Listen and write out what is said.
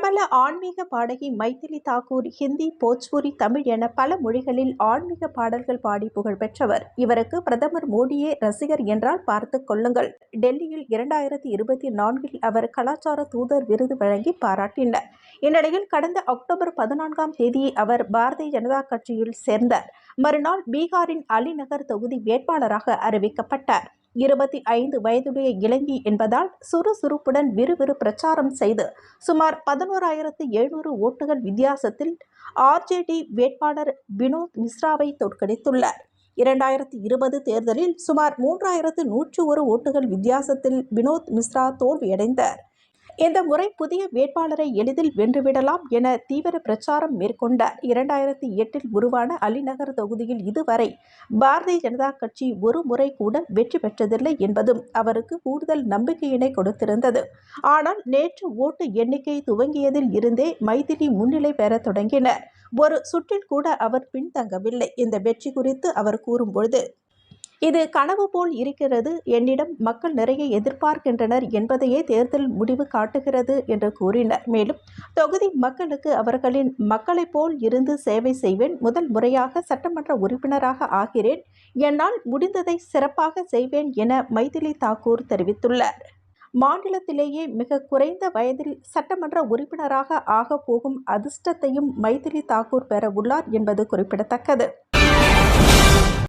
பிரபல ஆன்மீக பாடகி மைதிலி தாக்கூர் ஹிந்தி, போஜ்புரி, தமிழ் என பல மொழிகளில் ஆன்மீக பாடல்கள் பாடி புகழ் பெற்றவர். இவருக்கு பிரதமர் மோடியே ரசிகர் என்றால் பார்த்துக் கொள்ளுங்கள். டெல்லியில் 2024 அவர் கலாச்சார தூதர் விருது வழங்கி பாராட்டினர். இந்நிலையில் கடந்த அக்டோபர் 14ஆம் தேதி அவர் பாரதிய ஜனதா கட்சியில் சேர்ந்தார். மறுநாள் பீகாரின் அலிநகர் தொகுதி வேட்பாளராக அறிவிக்கப்பட்டார். 25 வயதுடைய இளைஞி என்பதால் சுறுசுறுப்புடன் விறுவிறு பிரச்சாரம் செய்து சுமார் 11,700 ஓட்டுகள் வித்தியாசத்தில் ஆர்ஜேடி வேட்பாளர் வினோத் மிஸ்ராவை தோற்கடித்துள்ளார். 2020 தேர்தலில் சுமார் 3,101 ஓட்டுகள் வித்தியாசத்தில் வினோத் மிஸ்ரா தோல்வியடைந்தார். இந்த முறை புதிய வேட்பாளரை எளிதில் வென்றுவிடலாம் என தீவிர பிரச்சாரம் மேற்கொண்டார். 2008 உருவான அலிநகர் தொகுதியில் இதுவரை பாரதிய ஜனதா கட்சி ஒரு முறை கூட வெற்றி பெற்றதில்லை என்பதும் அவருக்கு கூடுதல் நம்பிக்கையினை கொடுத்திருந்தது. ஆனால் நேற்று ஓட்டு எண்ணிக்கை துவங்கியதில் இருந்தே மைதிலி முன்னிலை பெற தொடங்கினார். ஒரு சுற்றில் கூட அவர் பின்தங்கவில்லை. இந்த வெற்றி குறித்து அவர் கூறும்பொழுது, இது கனவு போல் இருக்கிறது. என்னிடம் மக்கள் நிறைய எதிர்பார்க்கின்றனர் என்பதையே தேர்தல் முடிவு காட்டுகிறது என்று கூறினர். மேலும் தொகுதி மக்களுக்கு அவர்களின் மக்களைப் போல் இருந்து சேவை செய்வேன். முதல் முறையாக சட்டமன்ற உறுப்பினராக ஆகிறேன். என்னால் முடிந்ததை சிறப்பாக செய்வேன் என மைதிலி தாக்கூர் தெரிவித்துள்ளார். மாநிலத்திலேயே மிக குறைந்த வயதில் சட்டமன்ற உறுப்பினராக ஆகப் போகும் அதிர்ஷ்டத்தையும் மைதிலி தாக்கூர் பெற உள்ளார் என்பது குறிப்பிடத்தக்கது.